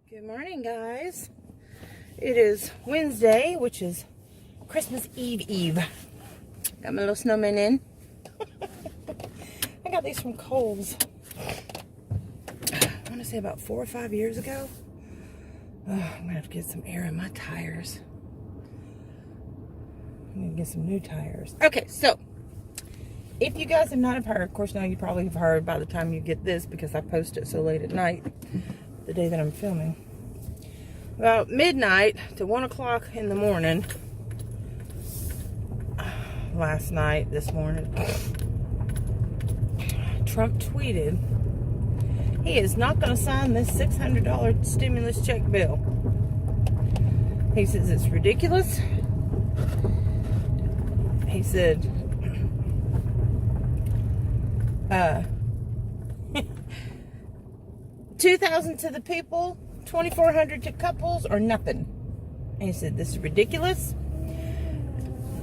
Good morning, guys. It is Wednesday, which is Christmas Eve. Got my little snowman in. I got these from Kohl's. I want to say about 4 or 5 years ago. Oh, I'm going to have to get some air in my tires. I'm going to get some new tires. Okay, so if you guys have not heard, of course now you probably have heard by the time you get this because I post it so late at night, the day that I'm filming. About midnight to 1 o'clock in the morning, last night, this morning, Trump tweeted he is not going to sign this $600 stimulus check bill. He says it's ridiculous. He said, $2,000 to the people, $2,400 to couples, or nothing. And he said, this is ridiculous.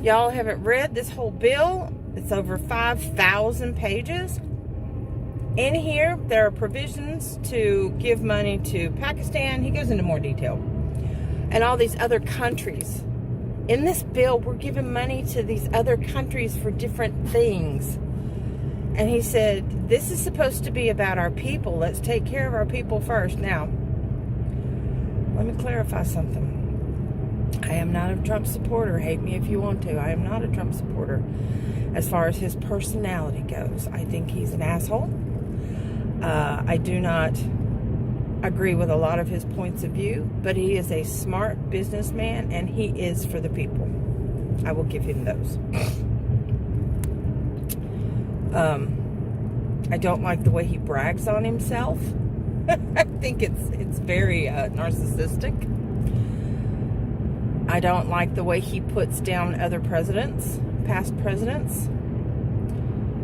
Y'all haven't read this whole bill. It's over 5,000 pages. In here, there are provisions to give money to Pakistan. He goes into more detail. And all these other countries. In this bill, we're giving money to these other countries for different things. And he said, this is supposed to be about our people. Let's take care of our people first. Now, let me clarify something. I am not a Trump supporter. Hate me if you want to. I am not a Trump supporter as far as his personality goes. I think he's an asshole. I do not agree with a lot of his points of view, but he is a smart businessman and he is for the people. I will give him those. I don't like the way he brags on himself. I think it's very narcissistic. I don't like the way he puts down other presidents, past presidents.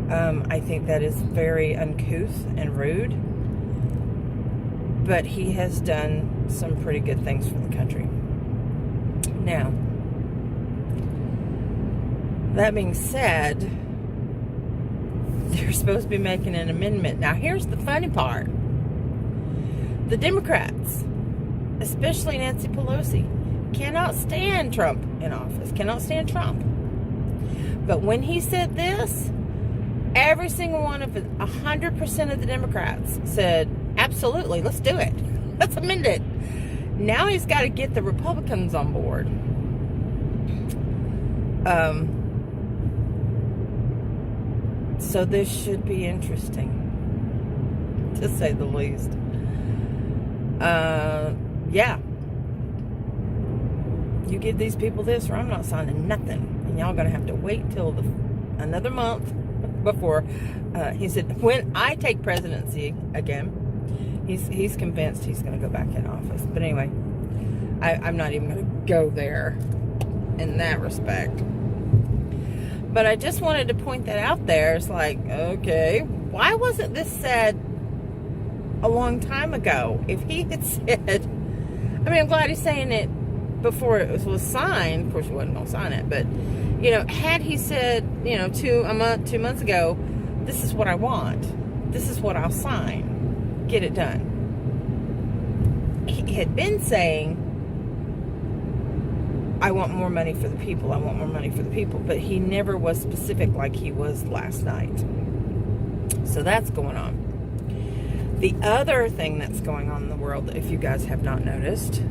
I think that is very uncouth and rude. But he has done some pretty good things for the country. Now, that being said, they're supposed to be making an amendment. Now, here's the funny part. The Democrats, especially Nancy Pelosi, cannot stand Trump in office, cannot stand Trump. But when he said this, every single one of 100% of the Democrats said, absolutely, let's do it. Let's amend it. Now he's got to get the Republicans on board. So this should be interesting, to say the least. Yeah. You give these people this or I'm not signing nothing. And y'all gonna have to wait till another month before, he said, when I take presidency again, he's convinced he's gonna go back in office. But anyway, I'm not even gonna go there in that respect. But I just wanted to point that out there. It's like, okay, why wasn't this said a long time ago? If he had said, I mean, I'm glad he's saying it before it was signed. Of course, he wasn't going to sign it. But, you know, had he said, you know, 2 months ago, this is what I want. This is what I'll sign. Get it done. He had been saying, I want more money for the people. I want more money for the people. But he never was specific like he was last night. So that's going on. The other thing that's going on in the world, if you guys have not noticed,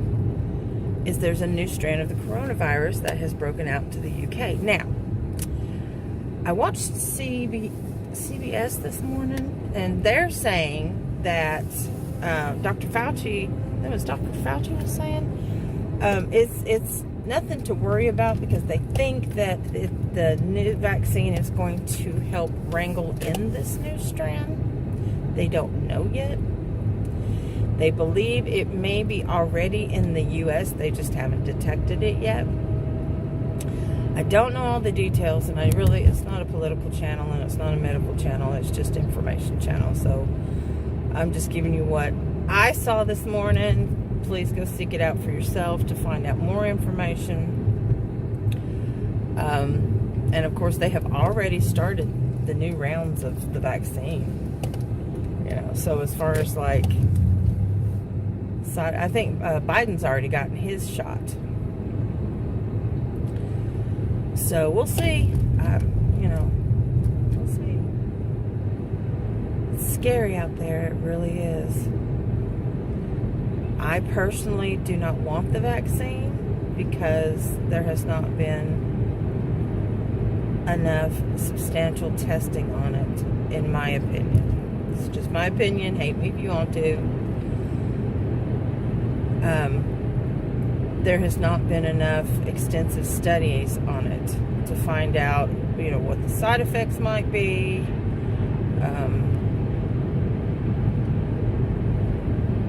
is there's a new strand of the coronavirus that has broken out to the UK. Now, I watched CBS this morning, and they're saying that Dr. Fauci, that was Dr. Fauci was saying, it's nothing to worry about because they think that the new vaccine is going to help wrangle in this new strand. They don't know yet. They believe it may be already in the U.S. They just haven't detected it yet. I don't know all the details, and it's not a political channel and it's not a medical channel. It's just information channel. So I'm just giving you what I saw this morning. Please go seek it out for yourself to find out more information. And of course, they have already started the new rounds of the vaccine. You know, so as far as like side. I think Biden's already gotten his shot. So we'll see. You know, we'll see. It's scary out there. It really is. I personally do not want the vaccine because there has not been enough substantial testing on it, in my opinion. It's just my opinion. Hate me if you want to. There has not been enough extensive studies on it to find out, you know, what the side effects might be.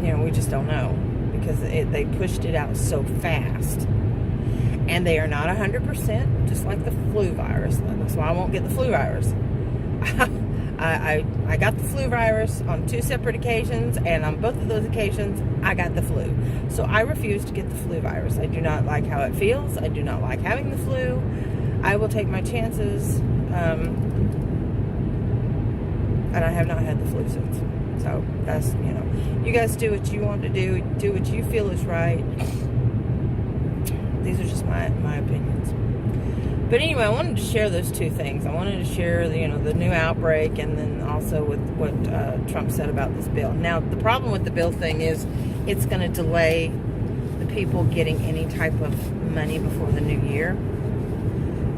You know, we just don't know because they pushed it out so fast. And they are not 100%, just like the flu virus. That's why I won't get the flu virus. I got the flu virus on 2 separate occasions, and on both of those occasions, I got the flu. So I refuse to get the flu virus. I do not like how it feels. I do not like having the flu. I will take my chances. And I have not had the flu since. So that's, you know, you guys do what you want to do. Do what you feel is right. These are just my opinions. But anyway, I wanted to share those 2 things. I wanted to share, you know, the new outbreak, and then also with what Trump said about this bill. Now, the problem with the bill thing is it's going to delay the people getting any type of money before the new year,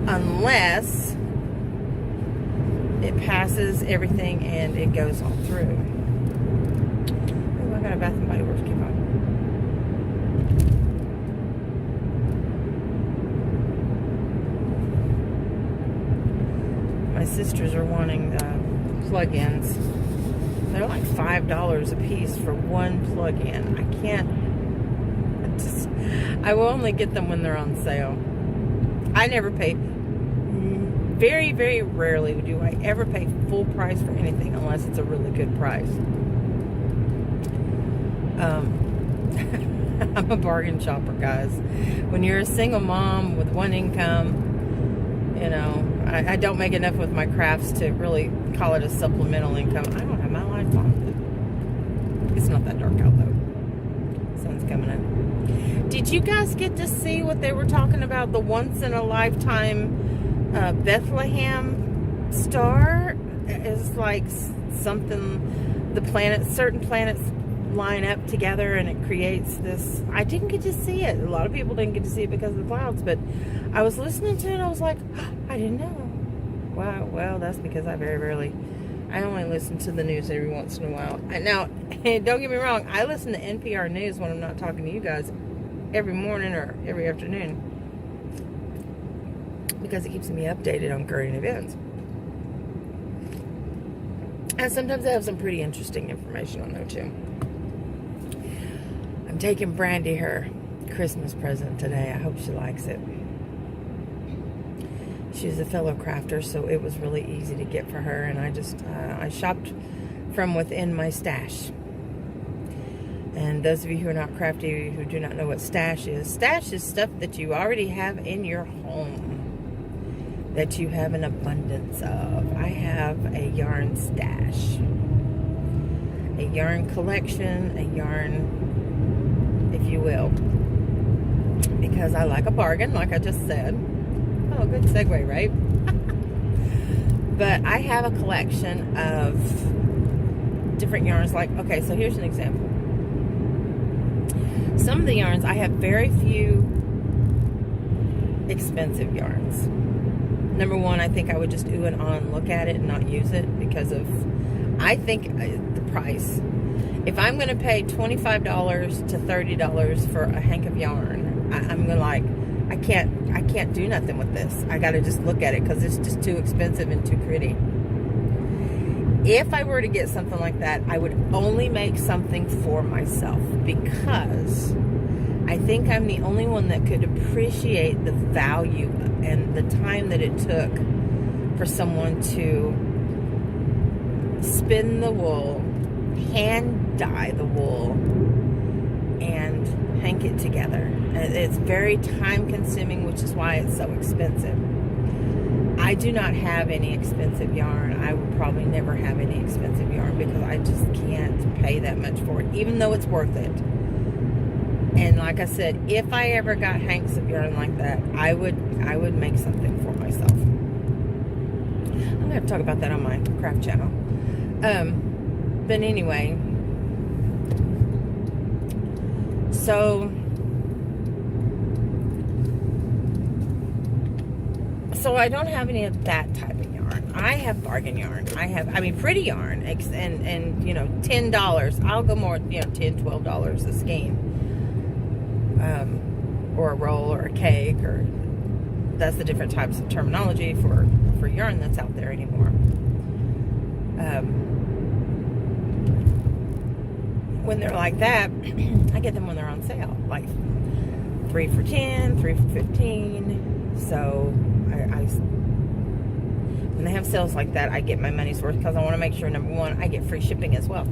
unless it passes everything and it goes all through. Oh, I got a Bath and Body Works coupon. My sisters are wanting plug-ins. They're like $5 a piece for one plug-in. I can't. I will only get them when they're on sale. I never pay. Very, very rarely do I ever pay full price for anything unless it's a really good price. I'm a bargain shopper, guys. When you're a single mom with one income, you know, I don't make enough with my crafts to really call it a supplemental income. I don't have my lights on. It's not that dark out, though. Sun's coming in. Did you guys get to see what they were talking about? The once-in-a-lifetime Bethlehem star? It's like something, certain planets line up together and it creates this. I didn't get to see it. A lot of people didn't get to see it because of the clouds, but I was listening to it and I was like, oh, I didn't know. Wow, well, that's because I only listen to the news every once in a while. Now, don't get me wrong, I listen to NPR News when I'm not talking to you guys every morning or every afternoon because it keeps me updated on current events. And sometimes I have some pretty interesting information on there too. I'm taking Brandy her Christmas present today. I hope she likes it. She's a fellow crafter, so it was really easy to get for her, and I shopped from within my stash. And those of you who are not crafty, who do not know what stash is stuff that you already have in your home, that you have an abundance of. I have a yarn stash, a yarn collection, a yarn, if you will, because I like a bargain, like I just said. Oh, good segue, right? But I have a collection of different yarns. Like, okay, so here's an example. Some of the yarns, I have very few expensive yarns. Number one, I think I would just ooh and ah and look at it and not use it because of, I think, the price. If I'm going to pay $25 to $30 for a hank of yarn, I'm going to like, I can't do nothing with this. I got to just look at it because it's just too expensive and too pretty. If I were to get something like that, I would only make something for myself because I think I'm the only one that could appreciate the value and the time that it took for someone to spin the wool, hand dye the wool, and hank it together. It's very time consuming, which is why it's so expensive. I do not have any expensive yarn. I will probably never have any expensive yarn because I just can't pay that much for it, even though it's worth it. And like I said, if I ever got hanks of yarn like that, I would make something for myself. I'm gonna have to talk about that on my craft channel. But anyway, so I don't have any of that type of yarn. I have bargain yarn. I mean, pretty yarn, and you know, $10. I'll go more, you know, $10, $12 a skein, or a roll, or a cake, or that's the different types of terminology for yarn that's out there anymore. When they're like that, I get them when they're on sale, like 3 for $10, 3 for $15. So when they have sales like that, I get my money's worth, because I want to make sure, number one, I get free shipping as well.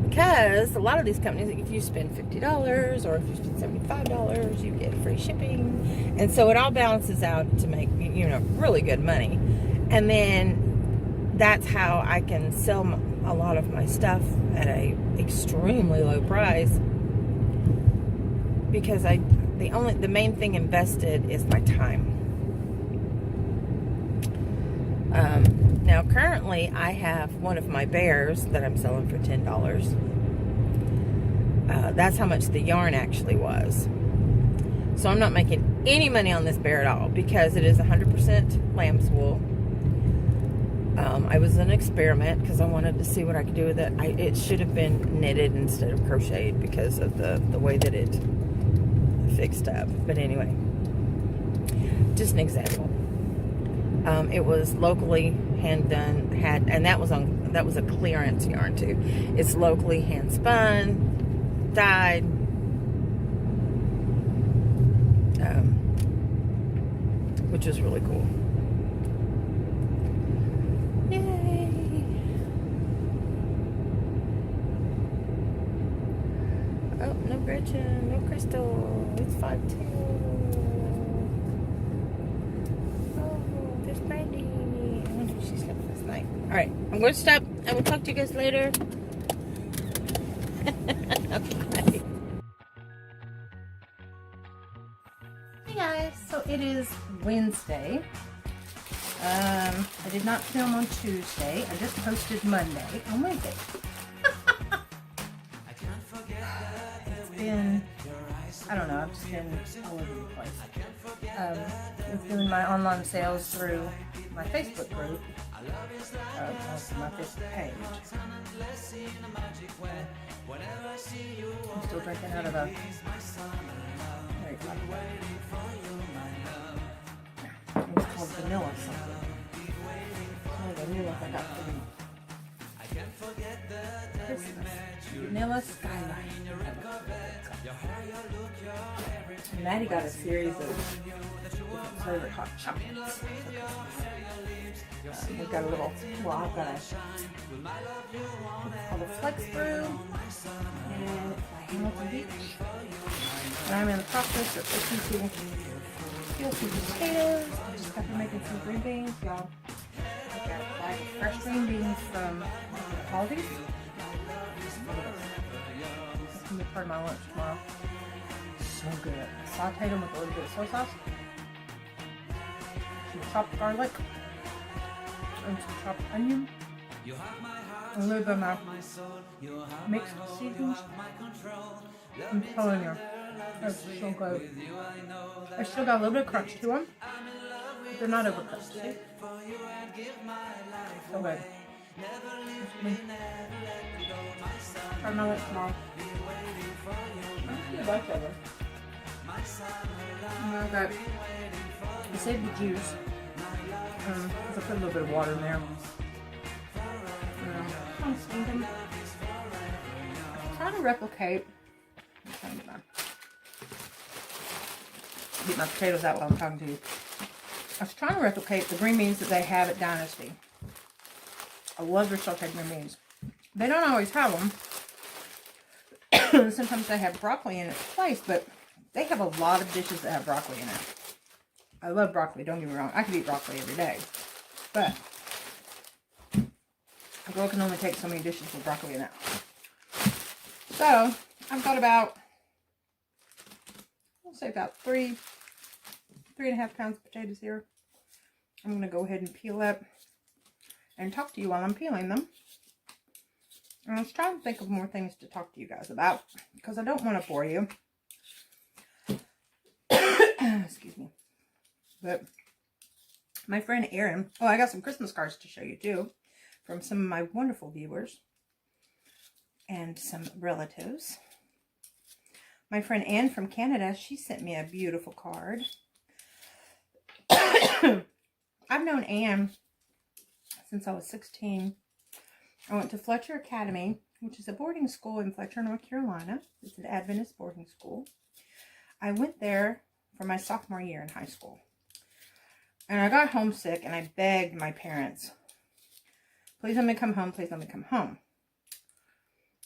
Because a lot of these companies, if you spend $50 or if you spend $75, you get free shipping. And so it all balances out to make, you know, really good money. And then that's how I can sell a lot of my stuff at a extremely low price, because the main thing invested is my time. Now currently I have one of my bears that I'm selling for $10. That's how much the yarn actually was. So I'm not making any money on this bear at all, because it is 100% lamb's wool. I was an experiment because I wanted to see what I could do with it. It should have been knitted instead of crocheted because of the way that it fixed up. But anyway, just an example. It was locally hand done, and that was a clearance yarn too. It's locally hand spun, dyed, which is really cool. Yay! Oh, no Gretchen, no Crystal. It's 5-2. There's Brandy. I wonder if she slept last night. Alright, I'm going to stop. I will talk to you guys later. Bye. Hey guys, so it is Wednesday. I did not film on Tuesday. I just posted Monday on Wednesday. It's been, I don't know, I've just been all over the place. I'm doing my online sales through my Facebook group, my Facebook page. I'm still drinking out of a very good it's called vanilla something. Oh, vanilla I got for Christmas. Vanilla Skyline. Maddie got a series of different flavor hot chocolates. We've got a little, well, I've got it's called a Flex Brew, and it's by Hamilton Beach. And I'm in the process of fixing to peel some potatoes. I just got to making some green beans, y'all. I got like fresh green beans from Aldi's. That's gonna be part of my lunch tomorrow. So good. I sauteed them with a little bit of soy sauce, some chopped garlic, and some chopped onion, a little bit of my mixed seasonings. I'm telling you, that's so good. I still got a little bit of crunch to them, but they're not overcooked. See? So good. Try my lips tomorrow. Leftover. And I saved the juice. I put a little bit of water in there. I'm thinking, trying to replicate. Get my potatoes out while I'm talking to you. I was trying to replicate the green beans that they have at Dynasty. I love their sauteed green beans. They don't always have them. Sometimes they have broccoli in its place, but they have a lot of dishes that have broccoli in it. I love broccoli, don't get me wrong. I could eat broccoli every day. But a girl can only take so many dishes with broccoli in it. So, I've got about I'll say about 3.5 pounds of potatoes here. I'm going to go ahead and peel up and talk to you while I'm peeling them. And I was trying to think of more things to talk to you guys about because I don't want to bore you. Excuse me. But my friend Erin, oh, I got some Christmas cards to show you too from some of my wonderful viewers and some relatives. My friend Anne from Canada, she sent me a beautiful card. I've known Anne since I was 16. I went to Fletcher Academy, which is a boarding school in Fletcher, North Carolina. It's an Adventist boarding school. I went there for my sophomore year in high school. And I got homesick and I begged my parents, please let me come home, please let me come home.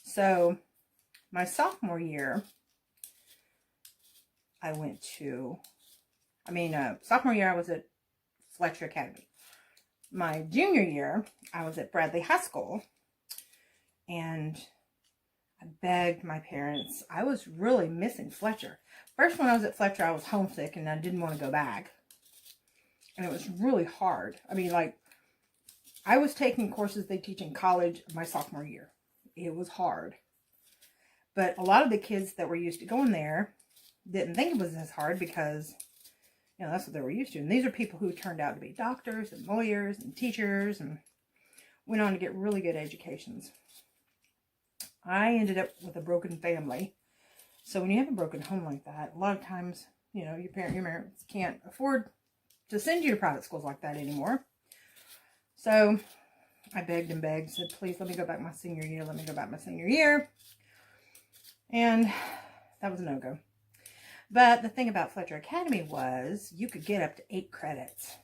So my sophomore year, sophomore year I was at Fletcher Academy. My junior year, I was at Bradley High School, and I begged my parents. I was really missing Fletcher. First, when I was at Fletcher, I was homesick, and I didn't want to go back. And it was really hard. I mean, like, I was taking courses they teach in college my sophomore year. It was hard. But a lot of the kids that were used to going there didn't think it was as hard because, you know, that's what they were used to. And these are people who turned out to be doctors and lawyers and teachers and went on to get really good educations. I ended up with a broken family. So when you have a broken home like that, a lot of times, you know, your parents can't afford to send you to private schools like that anymore. So I begged and begged, said, please let me go back my senior year. Let me go back my senior year. And that was a no-go. But the thing about Fletcher Academy was you could get up to 8 credits.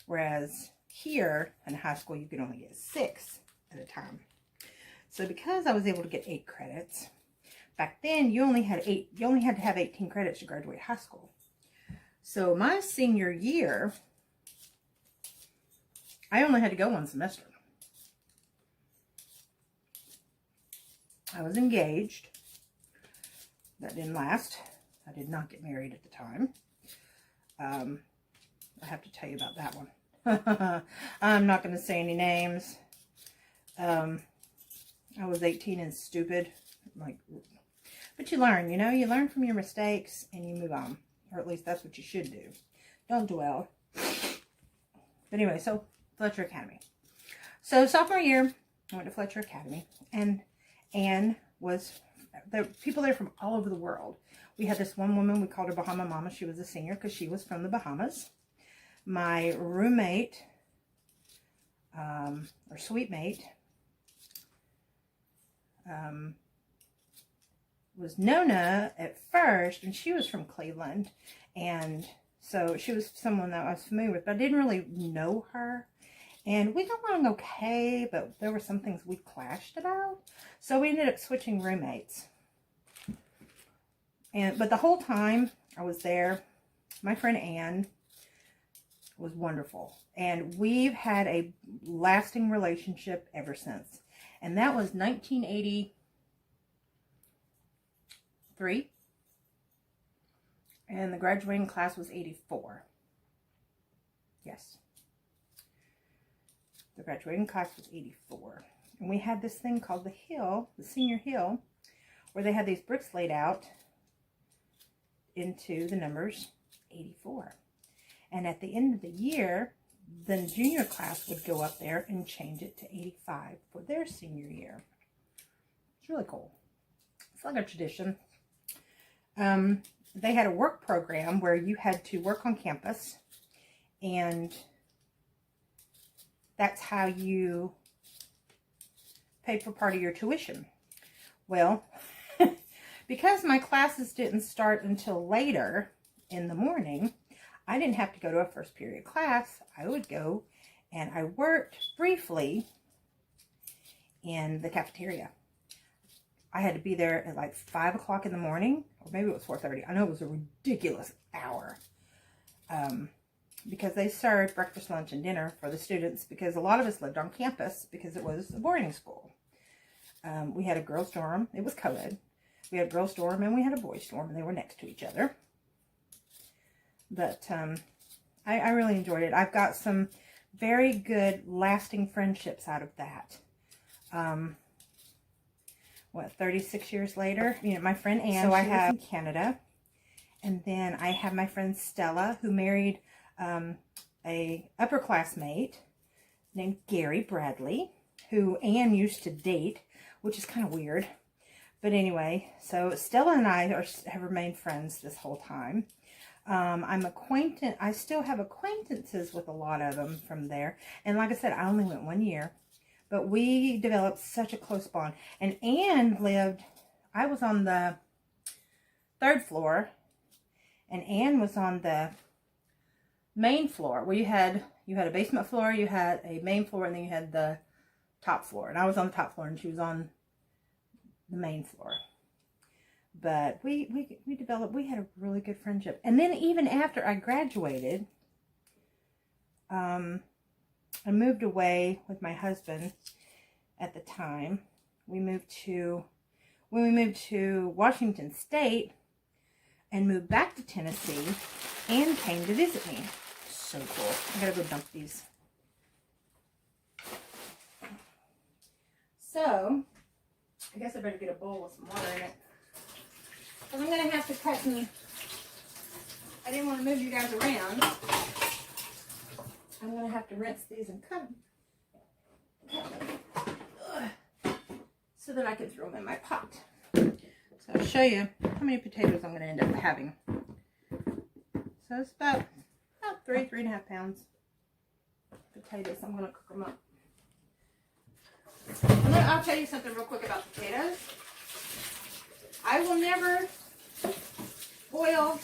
Whereas here in high school, you could only get 6 at a time. So because I was able to get 8 credits, back then you only had to have 18 credits to graduate high school. So my senior year, I only had to go 1 semester. I was engaged. That didn't last. I did not get married at the time. I have to tell you about that one. I'm not going to say any names. I was 18 and stupid. But you learn, you know, you learn from your mistakes and you move on. Or at least that's what you should do. Don't dwell. But anyway, so Fletcher Academy. So sophomore year, I went to Fletcher Academy. And Anne was, there were people there from all over the world. We had this one woman, we called her Bahama Mama. She was a singer because she was from the Bahamas. My roommate, or sweet mate, was Nona at first, and she was from Cleveland. And so she was someone that I was familiar with, but I didn't really know her. And we got along okay, but there were some things we clashed about. So we ended up switching roommates. But the whole time I was there, my friend Anne was wonderful. And we've had a lasting relationship ever since. And that was 1983. And the graduating class was 84. Yes. The graduating class was 84. And we had this thing called the hill, the senior hill, where they had these bricks laid out into the numbers 84. And at the end of the year, the junior class would go up there and change it to 85 for their senior year. It's really cool. It's like a tradition. They had a work program where you had to work on campus, and that's how you paid for part of your tuition. Well, because my classes didn't start until later in the morning, I didn't have to go to a first period class. I would go, and I worked briefly in the cafeteria. I had to be there at like 5 o'clock in the morning, or maybe it was 4:30. I know it was a ridiculous hour. Because they served breakfast, lunch, and dinner for the students, because a lot of us lived on campus because it was a boarding school. We had a girls' dorm. It was co-ed. We had a girls' dorm and we had a boys' dorm, and they were next to each other. But I really enjoyed it. I've got some very good lasting friendships out of that. What, 36 years later? You know, my friend Anne, so I have in Canada. And then I have my friend Stella, who married a upper classmate named Gary Bradley, who Anne used to date, which is kind of weird. But anyway, so Stella and I have remained friends this whole time. I still have acquaintances with a lot of them from there. And like I said, I only went 1 year. But we developed such a close bond. And Anne I was on the 3rd floor. And Anne was on the main floor, where you had a basement floor, you had a main floor, and then you had the top floor. And I was on the top floor, and she was on the main floor. But we had a really good friendship. And then even after I graduated, I moved away with my husband at the time. When we moved to Washington State and moved back to Tennessee, Anne came to visit me. So cool. I gotta go dump these. So, I guess I better get a bowl with some water in it. Because I'm going to have to cut and... I didn't want to move you guys around. I'm going to have to rinse these and cut them. So that I can throw them in my pot. So I'll show you how many potatoes I'm going to end up having. So it's about 3.5 pounds potatoes. I'm going to cook them up. I'll tell you something real quick about potatoes. I will never boil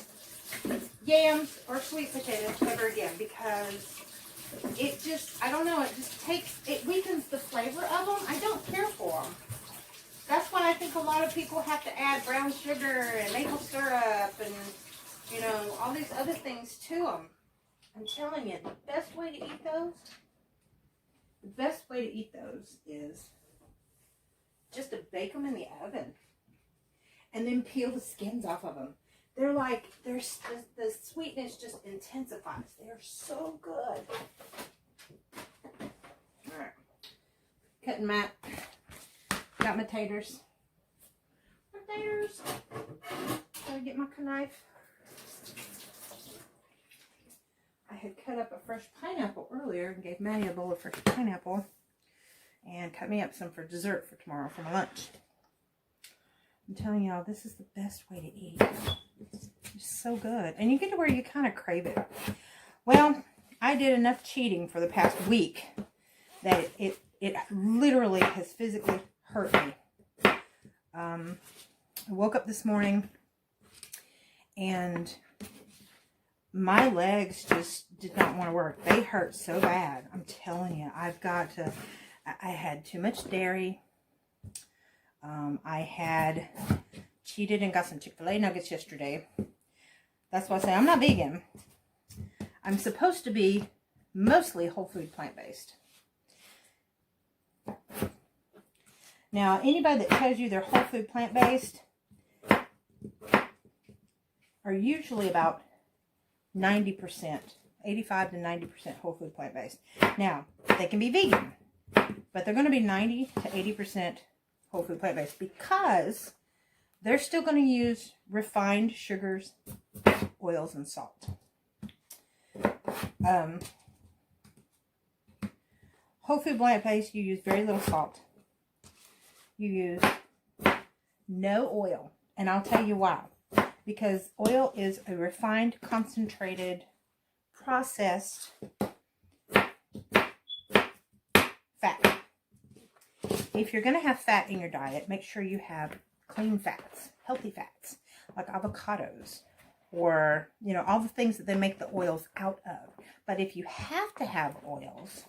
yams or sweet potatoes ever again, because it just, I don't know, it weakens the flavor of them. I don't care for them. That's why I think a lot of people have to add brown sugar and maple syrup and, you know, all these other things to them. I'm telling you, the best way to eat those is just to bake them in the oven and then peel the skins off of them. They're like, the sweetness just intensifies. They're so good. All right, cutting mat. Got my taters. Gotta get my knife. I had cut up a fresh pineapple earlier and gave Maddie a bowl of fresh pineapple. And cut me up some for dessert for tomorrow for my lunch. I'm telling y'all, this is the best way to eat. It's so good. And you get to where you kind of crave it. Well, I did enough cheating for the past week that it literally has physically hurt me. I woke up this morning and my legs just did not want to work. They hurt so bad. I'm telling you, I had too much dairy. I had cheated and got some Chick-fil-A nuggets yesterday. That's why I say I'm not vegan. I'm supposed to be mostly whole food plant-based. Now, anybody that tells you they're whole food plant-based are usually about 90%, 85 to 90% whole food plant-based. Now, they can be vegan, but they're going to be 90 to 80% whole food plant-based because they're still going to use refined sugars, oils, and salt. Whole food plant-based, you use very little salt. You use no oil. And I'll tell you why. Because oil is a refined, concentrated, processed fat. If you're going to have fat in your diet, make sure you have clean fats, healthy fats, like avocados, or, you know, all the things that they make the oils out of. But if you have to have oils,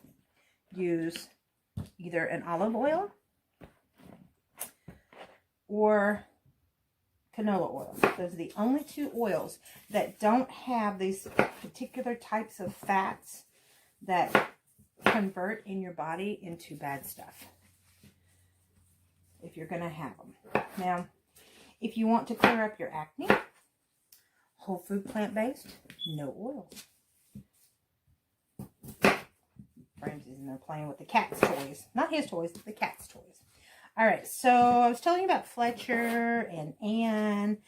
use either an olive oil or canola oil. Those are the only two oils that don't have these particular types of fats that convert in your body into bad stuff, if you're going to have them. Now, if you want to clear up your acne, Whole food plant-based, no oil. Ramsey's in there playing with the cat's toys. Not his toys, the cat's toys. All right, so I was telling you about Fletcher and Anne,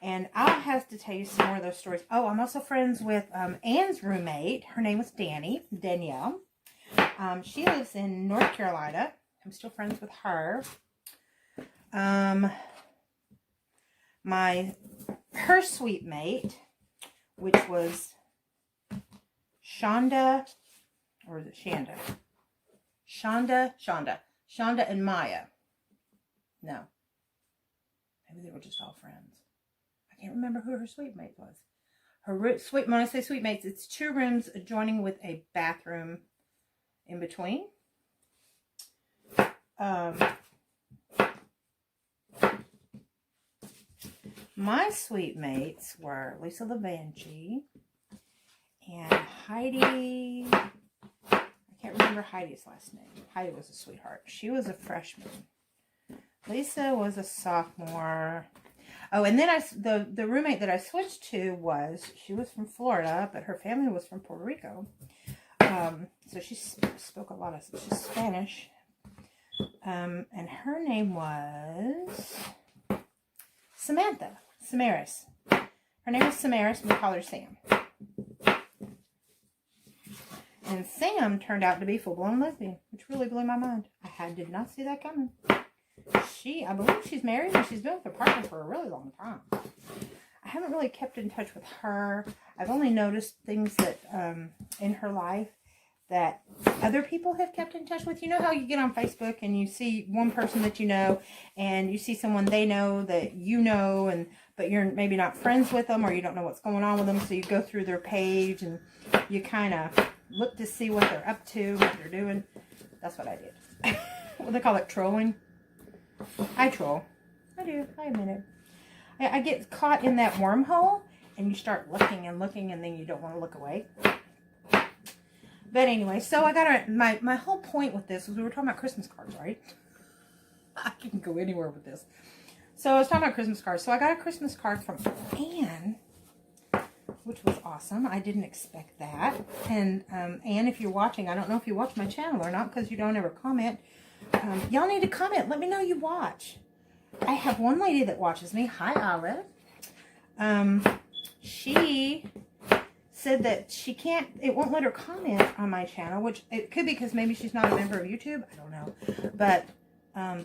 and I'll have to tell you some more of those stories. Oh, I'm also friends with Anne's roommate. Her name was Danielle. She lives in North Carolina. I'm still friends with her. Her sweet mate, which was Shonda, or is it Shanda? Shonda and Maya. No. Maybe they were just all friends. I can't remember who her sweet mate was. When I say sweet mates, it's 2 rooms adjoining with a bathroom in between. My sweet mates were Lisa Levanchi and Heidi. I can't remember Heidi's last name. Heidi was a sweetheart. She was a freshman. Lisa was a sophomore. Oh, and then the roommate that I switched to she was from Florida, but her family was from Puerto Rico. So she spoke a lot of Spanish. And her name was Samantha. Samaris. Her name was Samaris, and we call her Sam. And Sam turned out to be full-blown lesbian, which really blew my mind. I did not see that coming. I believe she's married, and she's been with her partner for a really long time. I haven't really kept in touch with her. I've only noticed things that in her life that other people have kept in touch with. You know how you get on Facebook and you see one person that you know, and you see someone they know that you know, but you're maybe not friends with them, or you don't know what's going on with them, so you go through their page and you kind of look to see what they're up to, what they're doing. That's what I did. What they call it, trolling. I troll. I do. I admit it. I get caught in that wormhole, and you start looking and looking, and then you don't want to look away. But anyway, so I got my whole point with this was we were talking about Christmas cards, right? I can go anywhere with this. So I was talking about Christmas cards. So I got a Christmas card from Anne, which was awesome. I didn't expect that. And Anne, if you're watching, I don't know if you watch my channel or not because you don't ever comment. Y'all need to comment. Let me know you watch. I have one lady that watches me. Hi, Olive. She said that she can't, it won't let her comment on my channel, which it could be because maybe she's not a member of YouTube. I don't know. But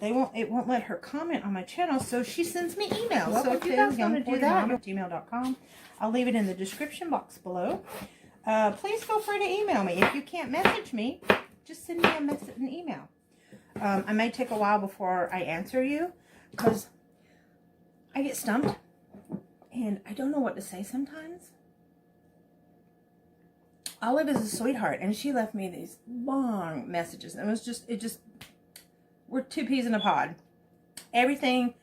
it won't let her comment on my channel, so she sends me emails. So if you guys want to do that, gmail.com. I'll leave it in the description box below. Please feel free to email me. If you can't message me, just send me an email. I may take a while before I answer you because I get stumped and I don't know what to say sometimes. Olive is a sweetheart, and she left me these long messages. And we're 2 peas in a pod. Everything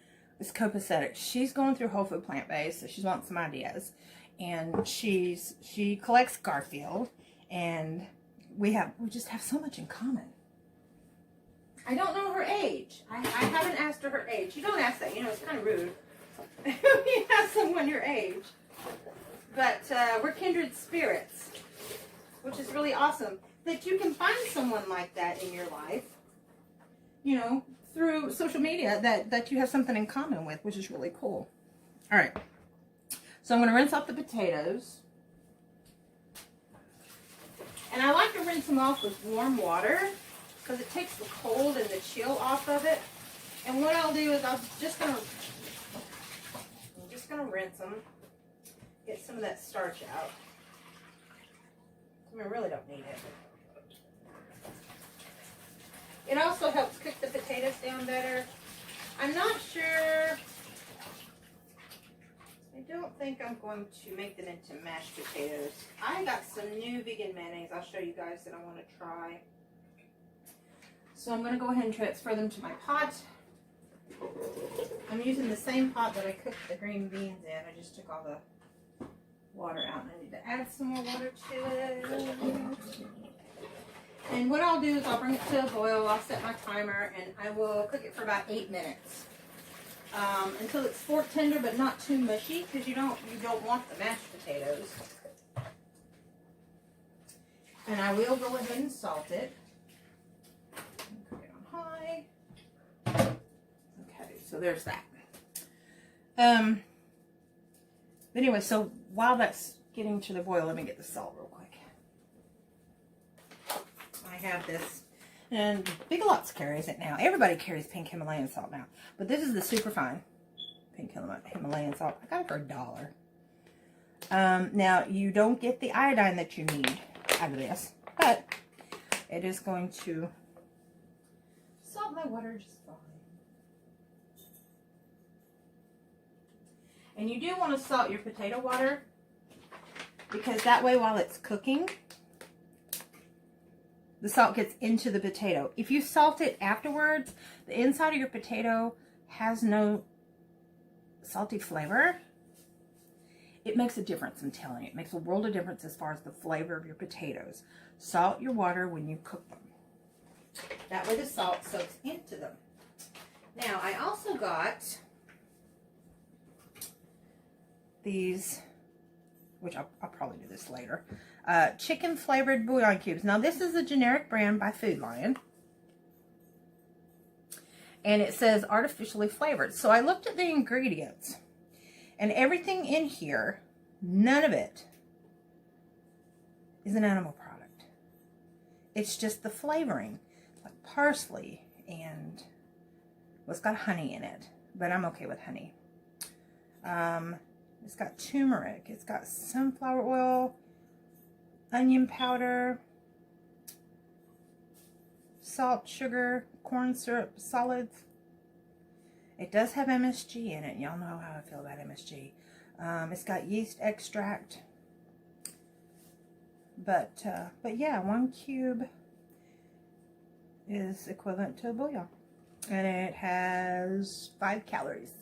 is copacetic. She's going through whole food plant-based, so she wants some ideas. And she collects Garfield, and we just have so much in common. I don't know her age. I haven't asked her age. You don't ask that. You know, it's kind of rude. You ask someone your age. But we're kindred spirits, which is really awesome. That you can find someone like that in your life, you know, through social media that you have something in common with, which is really cool. All right. So I'm going to rinse off the potatoes. And I like to rinse them off with warm water because it takes the cold and the chill off of it. And what I'll do is I'm just going to rinse them. Get some of that starch out. I really don't need it. It also helps cook the potatoes down better. I'm not sure. I don't think I'm going to make them into mashed potatoes. I got some new vegan mayonnaise I'll show you guys that I want to try. So I'm going to go ahead and transfer them to my pot. I'm using the same pot that I cooked the green beans in. I just took all the water out, and I need to add some more water to it. And what I'll do is I'll bring it to a boil, I'll set my timer, and I will cook it for about 8 minutes. until it's fork tender but not too mushy, because you don't want the mashed potatoes. And I will go ahead and salt it. Cook it on high. Okay, so there's that. But anyway, so while that's getting to the boil, let me get the salt real quick. I have this, and Big Lots carries it now. Everybody carries pink Himalayan salt now, but this is the super fine pink Himalayan salt. I got it for $1. Now you don't get the iodine that you need out of this, but it is going to salt my water just fine. And you do want to salt your potato water, because that way while it's cooking, the salt gets into the potato. If you salt it afterwards, the inside of your potato has no salty flavor. It makes a difference, I'm telling you. It makes a world of difference as far as the flavor of your potatoes. Salt your water when you cook them. That way the salt soaks into them. Now, I also got these, which I'll probably do this later, chicken flavored bouillon cubes. Now, this is a generic brand by Food Lion. And it says artificially flavored. So I looked at the ingredients. And everything in here, none of it is an animal product. It's just the flavoring, like parsley and, well, it's got honey in it, but I'm okay with honey. It's got turmeric, it's got sunflower oil, onion powder, salt, sugar, corn syrup, solids. It does have MSG in it. Y'all know how I feel about MSG. It's got yeast extract. But yeah, 1 cube is equivalent to a bouillon. And it has 5 calories.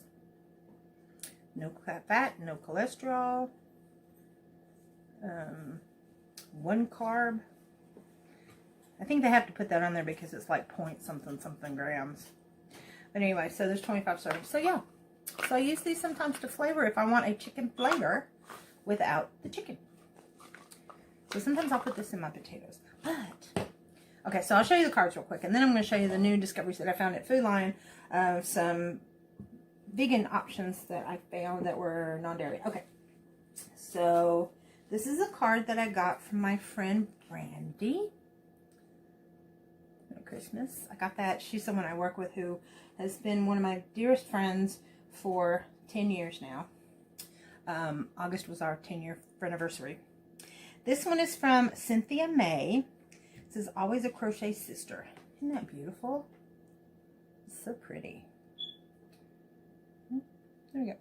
No fat, no cholesterol. 1 carb. I think they have to put that on there because it's like point something grams. But anyway, so there's 25 servings. So yeah, so I use these sometimes to flavor if I want a chicken flavor without the chicken. So sometimes I'll put this in my potatoes. But, okay, so I'll show you the cards real quick. And then I'm going to show you the new discoveries that I found at Food Lion. Some vegan options that I found that were non-dairy. Okay, so this is a card that I got from my friend Brandy. Christmas. I got that. She's someone I work with who has been one of my dearest friends for 10 years now. August was our 10-year anniversary. This one is from Cynthia May. It says, always a crochet sister. Isn't that beautiful? It's so pretty. There we go.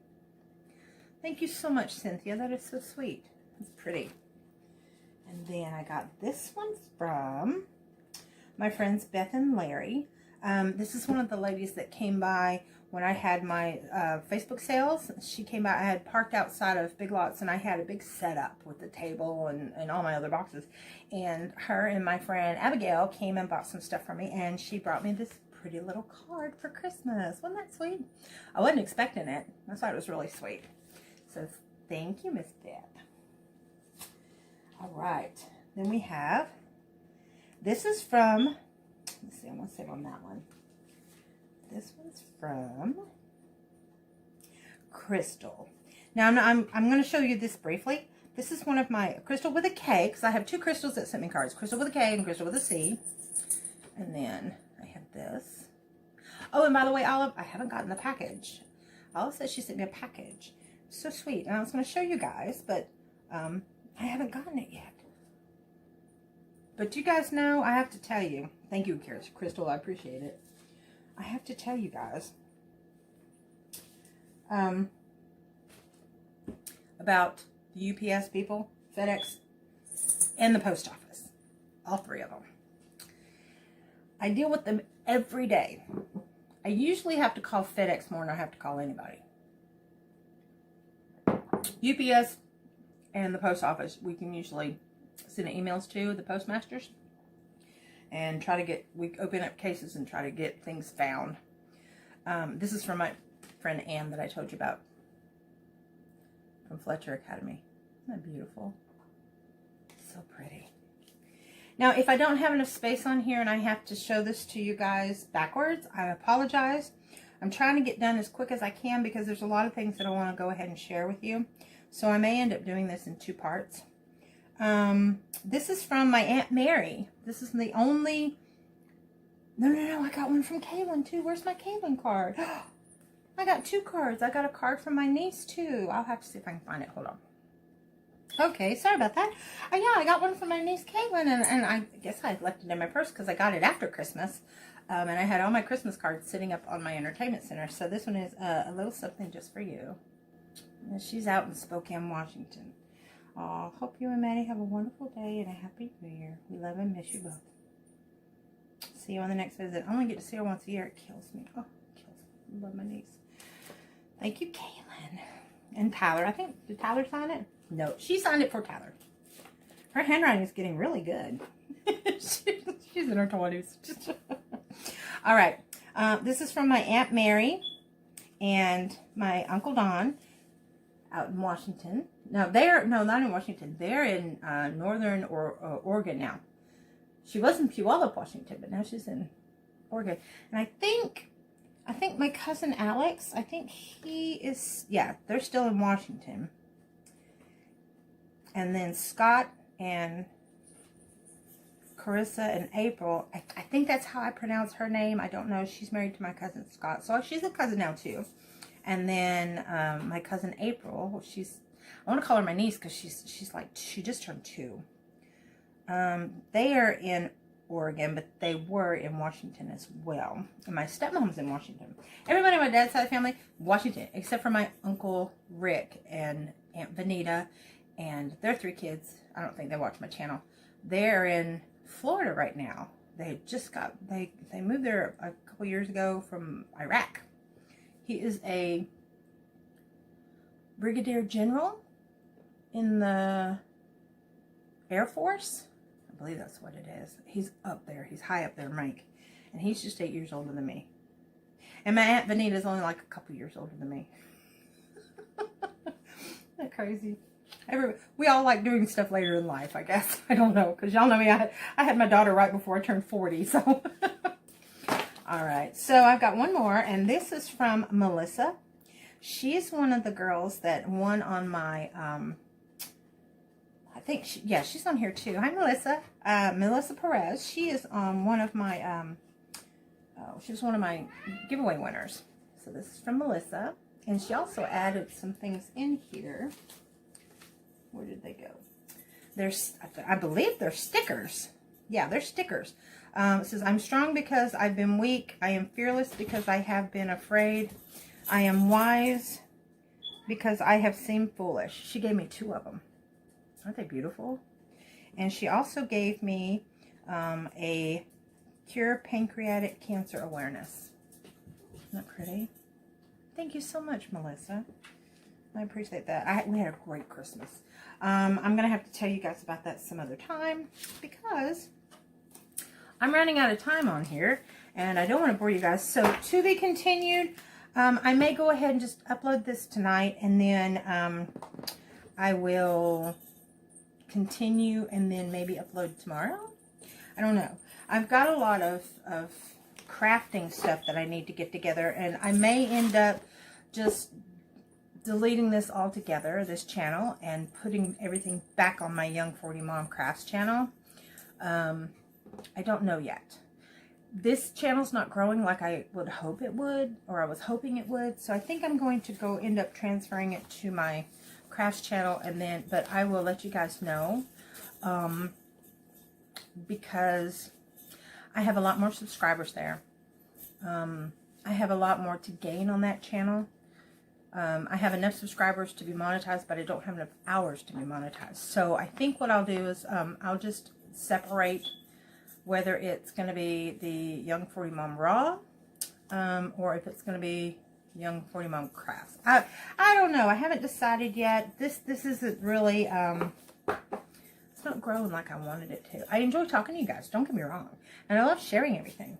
Thank you so much, Cynthia. That is so sweet. It's pretty. And then I got this one from my friends Beth and Larry. This is one of the ladies that came by when I had my Facebook sales. She came by. I had parked outside of Big Lots, and I had a big setup with the table and all my other boxes. And her and my friend Abigail came and bought some stuff for me, and she brought me this pretty little card for Christmas. Wasn't that sweet? I wasn't expecting it. I thought it was really sweet. So thank you, Miss Beth. All right. Then we have, this is from, let's see, I'm going to save on that one. This one's from Crystal. Now, I'm going to show you this briefly. This is one of my, Crystal with a K, because I have two Crystals that sent me cards. Crystal with a K and Crystal with a C. And then I have this. Oh, and by the way, Olive, I haven't gotten the package. Olive says she sent me a package. So sweet. And I was going to show you guys, but I haven't gotten it yet. But you guys know, I have to tell you, thank you, Crystal, I appreciate it. I have to tell you guys about the UPS people, FedEx, and the post office. All three of them. I deal with them every day. I usually have to call FedEx more than I have to call anybody. UPS and the post office, we can usually send emails to the postmasters and try to get, we open up cases and try to get things found. This is from my friend Anne that I told you about from Fletcher Academy. Isn't that beautiful? So pretty. Now, if I don't have enough space on here and I have to show this to you guys backwards, I apologize. I'm trying to get done as quick as I can because there's a lot of things that I want to go ahead and share with you. So I may end up doing this in 2 parts. This is from my Aunt Mary. This is the only... No, I got one from Kaylin too. Where's my Kaylin card? I got 2 cards. I got a card from my niece too. I'll have to see if I can find it. Hold on. Okay, sorry about that. Yeah, I got one from my niece Caitlin, and I guess I left it in my purse because I got it after Christmas. And I had all my Christmas cards sitting up on my entertainment center. So this one is a little something just for you. And she's out in Spokane, Washington. Oh, hope you and Maddie have a wonderful day and a happy New Year. We love and miss you both. See you on the next visit. I only get to see her once a year. It kills me. Oh, it kills me. I love my niece. Thank you, Kaylin. And Tyler. I think, did Tyler sign it? No, she signed it for Tyler. Her handwriting is getting really good. She's in her 20s. All right. This is from my Aunt Mary and my Uncle Don out in Washington. No, not in Washington. They're in northern Oregon now. She was in Puyallup, Washington, but now she's in Oregon. And I think my cousin Alex, I think he is, yeah, they're still in Washington. And then Scott and Carissa and April, I think that's how I pronounce her name. I don't know. She's married to my cousin Scott. So she's a cousin now too. And then my cousin April, I want to call her my niece because she's like, she just turned 2. They are in Oregon, but they were in Washington as well. And my stepmom's in Washington. Everybody on my dad's side of the family, Washington, except for my Uncle Rick and Aunt Vanita. And their 3 kids, I don't think they watch my channel. They're in Florida right now. They just they moved there a couple years ago from Iraq. He is a brigadier general in the Air Force. I believe that's what it is. He's up there. He's high up there in rank. And he's just 8 years older than me. And my Aunt Vanita is only like a couple years older than me. Isn't that crazy? We all like doing stuff later in life, I guess. I don't know, because y'all know me. I had my daughter right before I turned 40, so. All right, so I've got one more, and this is from Melissa. She's one of the girls that won on my, I think, she's on here too. Hi, Melissa. Melissa Perez. She is one of my, she's one of my giveaway winners. So this is from Melissa, and she also added some things in here. Where did they go? I believe they're stickers. Yeah, they're stickers. It says, I'm strong because I've been weak. I am fearless because I have been afraid. I am wise because I have seemed foolish. She gave me 2 of them. Aren't they beautiful? And she also gave me a Cure Pancreatic Cancer Awareness. Isn't that pretty? Thank you so much, Melissa. I appreciate that. We had a great Christmas. I'm going to have to tell you guys about that some other time because I'm running out of time on here and I don't want to bore you guys. So to be continued. I may go ahead and just upload this tonight and then I will continue and then maybe upload tomorrow. I don't know. I've got a lot of crafting stuff that I need to get together, and I may end up just deleting this all together, this channel, and putting everything back on my Young 40 Mom Crafts channel. I don't know yet. This channel's not growing like I would hope it would, or I was hoping it would, so I think I'm going to end up transferring it to my crafts channel, and then, but I will let you guys know, because I have a lot more subscribers there. I have a lot more to gain on that channel. I have enough subscribers to be monetized, but I don't have enough hours to be monetized. So I think what I'll do is I'll just separate whether it's going to be the Young 40 Mom Raw, or if it's going to be Young 40 Mom Crafts. I don't know. I haven't decided yet. This isn't really, it's not growing like I wanted it to. I enjoy talking to you guys. Don't get me wrong. And I love sharing everything.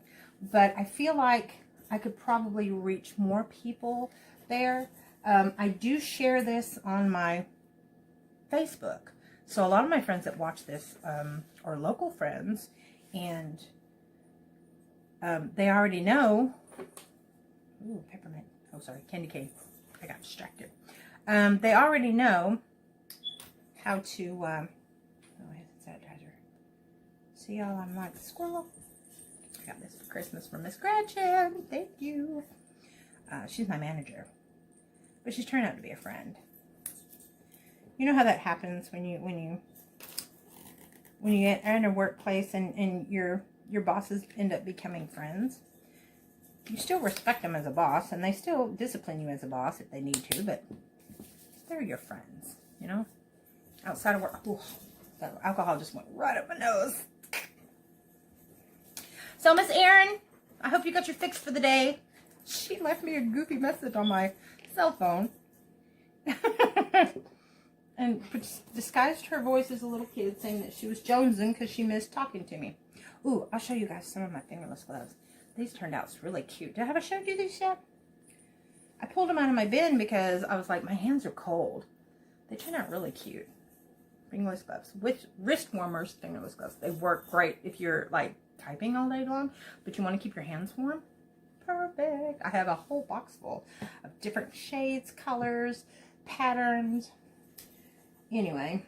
But I feel like I could probably reach more people there. I do share this on my Facebook. So a lot of my friends that watch this are local friends, and they already know. Ooh, peppermint. Oh, sorry, candy cane. I got distracted. They already know how to. Oh, it's sanitizer. See y'all, I'm like a squirrel. I got this for Christmas from Miss Gretchen. Thank you. She's my manager, but she's turned out to be a friend. You know how that happens when you get in a workplace and your bosses end up becoming friends. You still respect them as a boss, and they still discipline you as a boss if they need to, but they're your friends, you know? Outside of work. Ooh, that alcohol just went right up my nose. So, Miss Erin, I hope you got your fix for the day. She left me a goofy message on my cell phone. And disguised her voice as a little kid, saying that she was jonesing because she missed talking to me. Ooh, I'll show you guys some of my fingerless gloves. These turned out really cute. Have I showed you these yet? I pulled them out of my bin because I was like, my hands are cold. They turned out really cute. Fingerless gloves. With wrist warmers, fingerless gloves. They work great if you're like typing all day long, but you want to keep your hands warm. Perfect. I have a whole box full of different shades, colors, patterns. Anyway,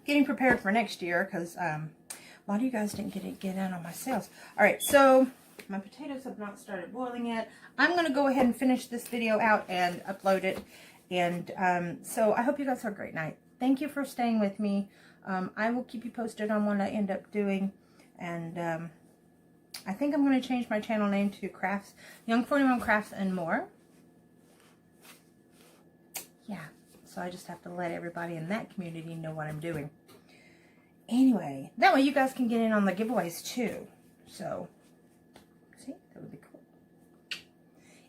getting prepared for next year because a lot of you guys didn't get in on my sales. All right, so my potatoes have not started boiling yet. I'm going to go ahead and finish this video out and upload it. And so I hope you guys have a great night. Thank you for staying with me. I will keep you posted on what I end up doing. And I think I'm going to change my channel name to Young 41 Crafts and More. Yeah. So I just have to let everybody in that community know what I'm doing. Anyway, that way you guys can get in on the giveaways too. So, see, that would be cool.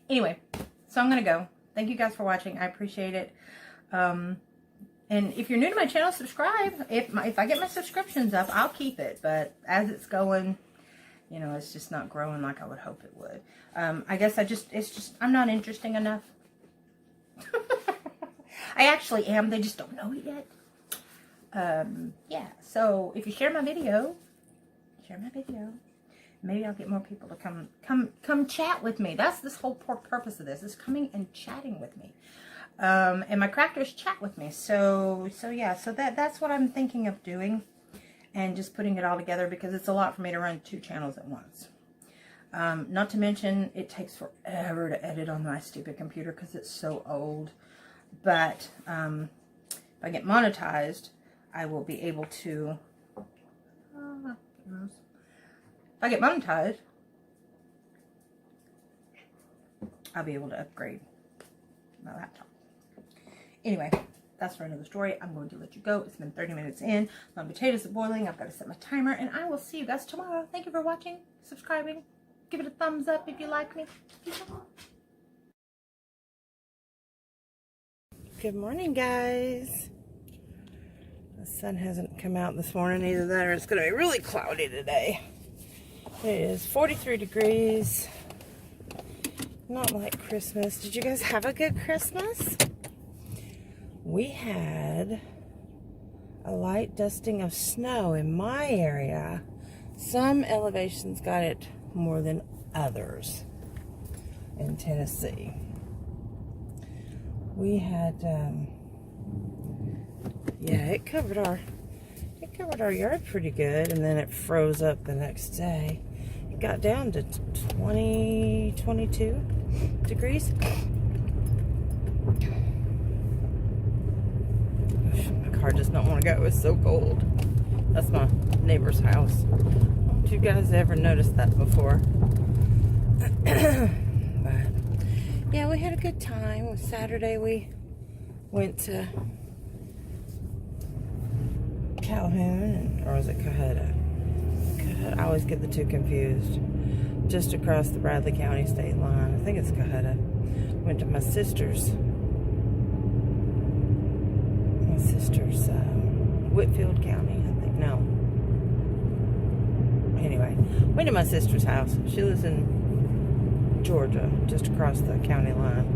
Anyway, so I'm going to go. Thank you guys for watching. I appreciate it. And if you're new to my channel, subscribe. If I get my subscriptions up, I'll keep it. But as it's going, you know, it's just not growing like I would hope it would. I guess I'm not interesting enough. I actually am. They just don't know it yet. Yeah. So if you share my video, maybe I'll get more people to come chat with me. That's this whole purpose of this, is coming and chatting with me. And my crafters chat with me. So yeah. So that's what I'm thinking of doing, and just putting it all together because it's a lot for me to run 2 channels at once. Not to mention it takes forever to edit on my stupid computer because it's so old. But if I get monetized, I will be able to, if I get monetized, I'll be able to upgrade my laptop. Anyway, that's for another story. I'm going to let you go. It's been 30 minutes in. My potatoes are boiling. I've got to set my timer, and I will see you guys tomorrow. Thank you for watching, subscribing. Give it a thumbs up if you like me. Peace out. Good morning, guys. The sun hasn't come out this morning, either that or it's going to be really cloudy today. It is 43 degrees. Not like Christmas. Did you guys have a good Christmas? We had a light dusting of snow in my area. Some elevations got it more than others in Tennessee. We had, yeah, it covered our yard pretty good, and then it froze up the next day. It got down to 22 degrees. My car does not want to go. It's so cold. That's my neighbor's house. I don't know if you guys ever noticed that before. But yeah, we had a good time. On Saturday we went to Calhoun, or was it Cohutta? I always get the two confused. Just across the Bradley County state line. I think it's Cohutta. Went to my sister's Whitfield County, I think. No. Anyway, went to my sister's house. She lives in Georgia, just across the county line.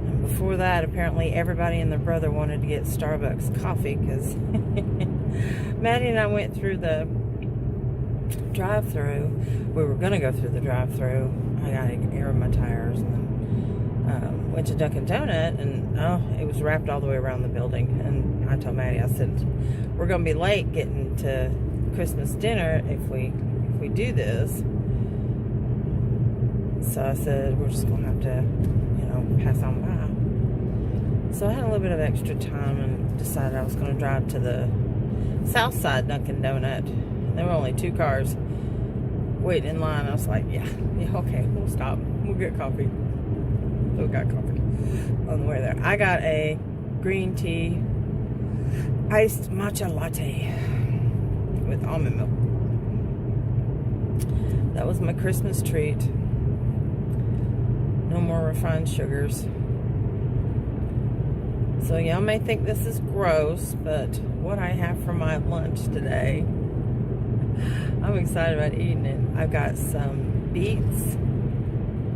And before that, apparently everybody and their brother wanted to get Starbucks coffee because Maddie and I went through the drive-through. We were going to go through the drive-through. I got air in my tires, and then went to Dunkin' Donut, and it was wrapped all the way around the building. And I told Maddie, I said, we're going to be late getting to Christmas dinner if we do this. So I said, we're just going to have to, pass on by. So I had a little bit of extra time and decided I was going to drive to the south side Dunkin' Donut. There were only 2 cars waiting in line. I was like, yeah, okay, we'll stop. We'll get coffee. So we got coffee on the way there. I got a green tea iced matcha latte with almond milk. That was my Christmas treat. No more refined sugars. So y'all may think this is gross, but what I have for my lunch today, I'm excited about eating it. I've got some beets.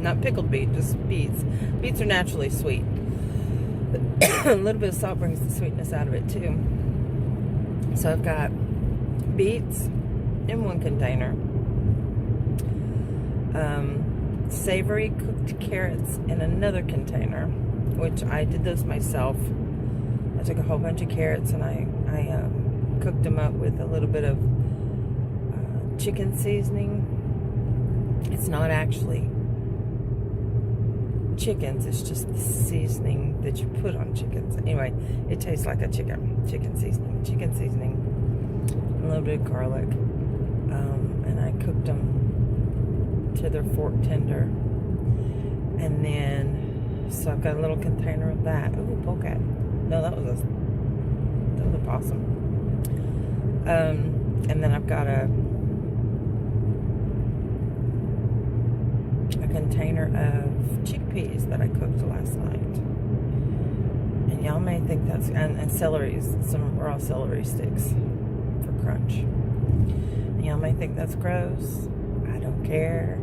Not pickled beet, just beets. Beets are naturally sweet. A little bit of salt brings the sweetness out of it too. So I've got beets in one container. Savory cooked carrots in another container, which I did those myself. I took a whole bunch of carrots and I cooked them up with a little bit of chicken seasoning. It's not actually chickens, it's just the seasoning that you put on chickens. Anyway, it tastes like a chicken seasoning, a little bit of garlic, and I cooked them to their fork tender. And then, so I've got a little container of that. Ooh, polecat. No, that was a possum. And then I've got a container of chickpeas that I cooked last night. And y'all may think that's, and celery, some raw celery sticks for crunch. And y'all may think that's gross. I don't care.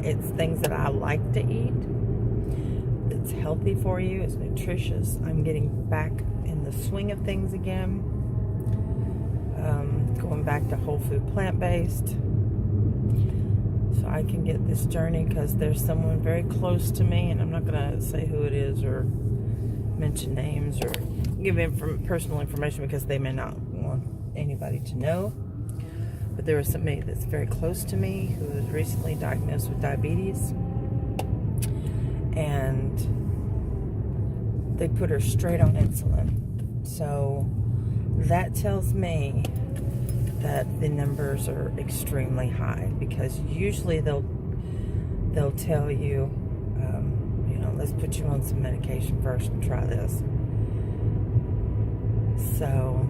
It's things that I like to eat. It's healthy for you. It's nutritious. I'm getting back in the swing of things again. Going back to whole food plant-based. So I can get this journey because there's someone very close to me, and I'm not going to say who it is or mention names or give personal information because they may not want anybody to know. But there was somebody that's very close to me who was recently diagnosed with diabetes. And they put her straight on insulin. So that tells me that the numbers are extremely high, because usually they'll tell you, let's put you on some medication first and try this. So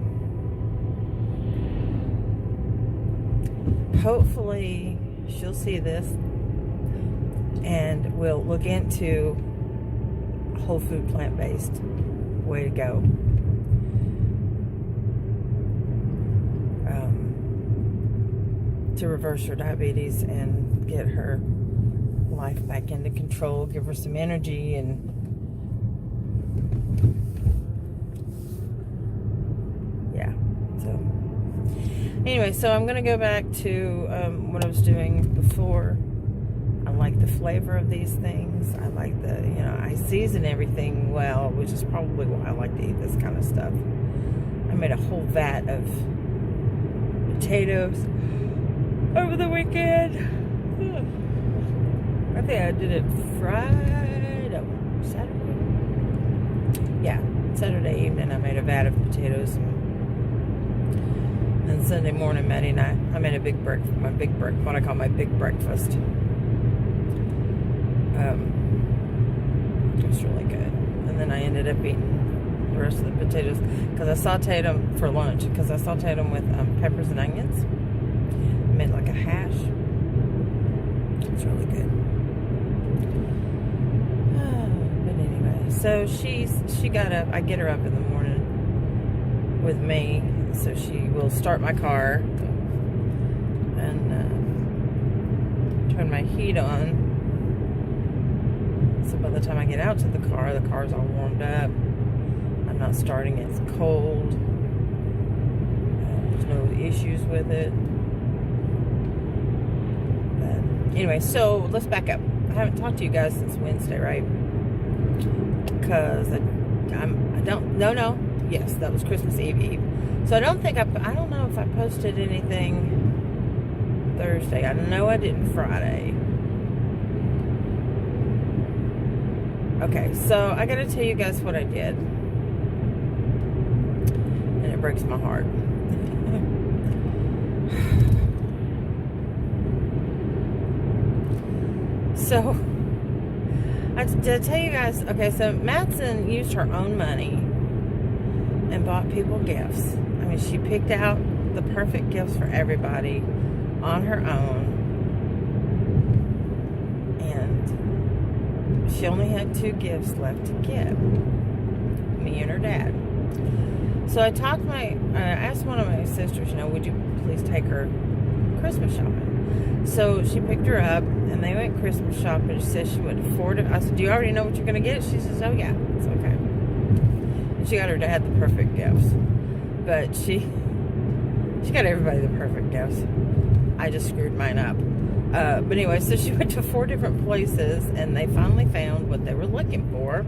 hopefully she'll see this and we'll look into whole food plant-based way to go. To reverse her diabetes and get her life back into control, give her some energy, and yeah. So anyway, so I'm gonna go back to what I was doing before. I like the flavor of these things. I like I season everything well, which is probably why I like to eat this kind of stuff. I made a whole vat of potatoes over the weekend. I think I did it Saturday? Yeah, Saturday evening I made a vat of potatoes. And Sunday morning, Maddie and I made a what I call my big breakfast. It was really good. And then I ended up eating the rest of the potatoes because I sauteed them for lunch, because I sauteed them with peppers and onions. Made like a hash. It's really good. But anyway, so she got up. I get her up in the morning with me, so she will start my car and turn my heat on. by the time I get out to the car's all warmed up. I'm not starting it. It's cold. There's no issues with it. But anyway, so let's back up. I haven't talked to you guys since Wednesday, right? Because yes, that was Christmas Eve. So I don't know if I posted anything Thursday. I know I didn't Friday. Okay, so I gotta tell you guys what I did. And it breaks my heart. So, did I tell you guys, okay, so Madsen used her own money and bought people gifts. I mean, she picked out the perfect gifts for everybody on her own. And she only had 2 gifts left to give. Me and her dad. So I asked one of my sisters, would you please take her Christmas shopping? So she picked her up, and they went Christmas shopping. She said she would afford it. I said, do you already know what you're going to get? She says, oh yeah, it's okay. And she got her dad the perfect gifts. But she got everybody the perfect gifts. I just screwed mine up. But anyway, so she went to 4 different places, and they finally found what they were looking for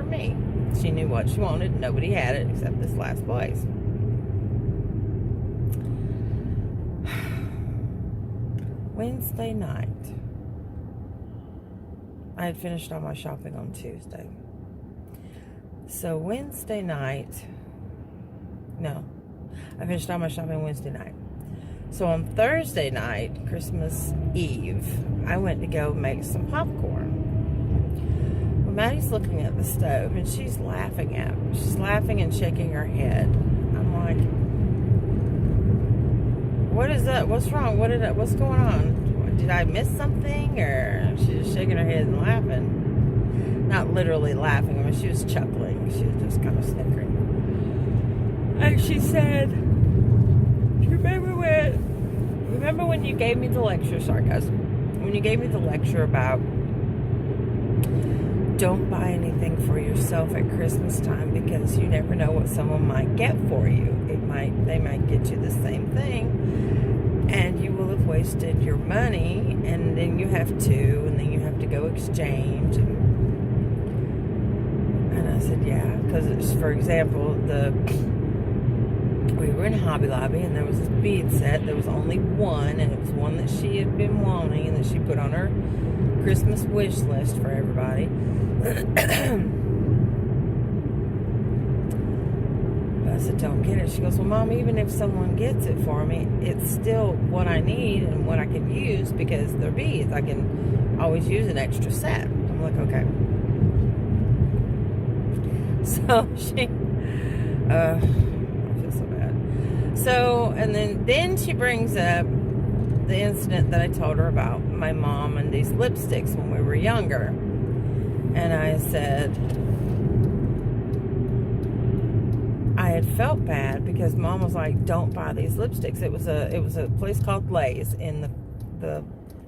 me. She knew what she wanted. Nobody had it except this last place. Wednesday night. I had finished all my shopping on Tuesday. So Wednesday night, I finished all my shopping Wednesday night. So on Thursday night, Christmas Eve, I went to go make some popcorn. Well, Maddie's looking at the stove, and she's laughing at me. She's laughing and shaking her head. I'm like, what is that? What's wrong? What's going on? Did I miss something? Or she's just shaking her head and laughing. Not literally laughing. I mean, she was chuckling. She was just kind of snickering. And she said, remember when you gave me the lecture, sarcasm, when you gave me the lecture about don't buy anything for yourself at Christmas time because you never know what someone might get for you. They might get you the same thing, and you will have wasted your money, and then you have to go exchange. And I said, yeah, because for example, we were in Hobby Lobby, and there was this bead set. There was only one, and it was one that she had been wanting and that she put on her Christmas wish list for everybody. I said, don't get it. She goes, well, Mom, even if someone gets it for me, it's still what I need and what I can use because they're beads. I can always use an extra set. I'm like, okay. So she, I feel so bad. So, and then she brings up the incident that I told her about my mom and these lipsticks when we were younger. And I said, I had felt bad because Mom was like, don't buy these lipsticks. It was a place called Lay's in the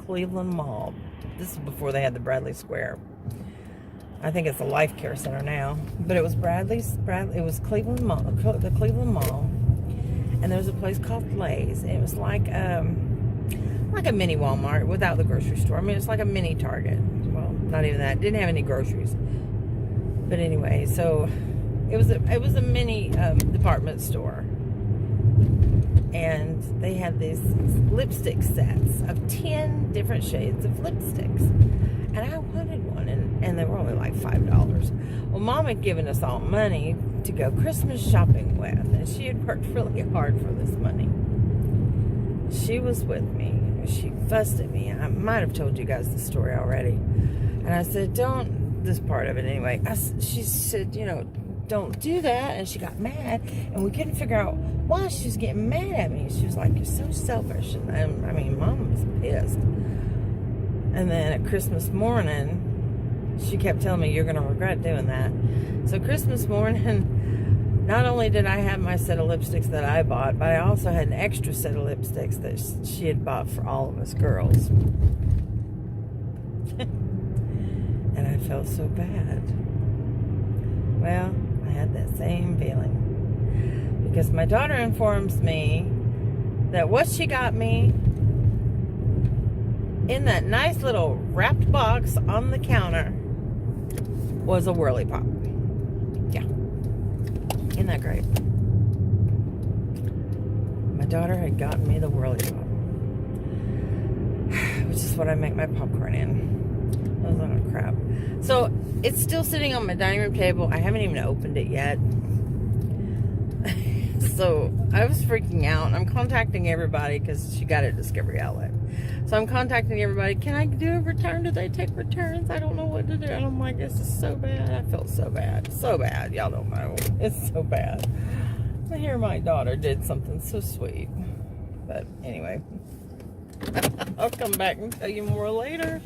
Cleveland Mall. This is before they had the Bradley Square. I think it's a Life Care Center now. But it was it was Cleveland Mall, the Cleveland Mall. And there was a place called Lay's. It was like a mini Walmart without the grocery store. I mean, it's like a mini Target. Well, not even that. It didn't have any groceries. But anyway, so it was a mini department store. And they had these lipstick sets of 10 different shades of lipsticks. And I wanted one, and they were only like $5. Well, Mom had given us all money to go Christmas shopping with, and she had worked really hard for this money. She was with me. She fussed at me. I might have told you guys the story already. And I said, this part of it anyway. She said, don't do that. And she got mad, and we couldn't figure out why she was getting mad at me. She was like, you're so selfish. And I mean, Mom was pissed. And then at Christmas morning, she kept telling me, you're going to regret doing that. So Christmas morning, not only did I have my set of lipsticks that I bought, but I also had an extra set of lipsticks that she had bought for all of us girls. And I I felt so bad. Well, I had that same feeling. Because my daughter informs me that what she got me in that nice little wrapped box on the counter was a whirly pop. Yeah. Isn't that great? My daughter had gotten me the whirly pop, which is what I make my popcorn in. Oh, crap. So it's still sitting on my dining room table. I haven't even opened it yet. So I was freaking out. I'm contacting everybody because she got it at Discovery Outlet. So I'm contacting everybody. Can I do a return? Do they take returns? I don't know what to do. And I'm like, this is so bad. I felt so bad. So bad. Y'all don't know. It's so bad. But here my daughter did something so sweet. But anyway, I'll come back and tell you more later.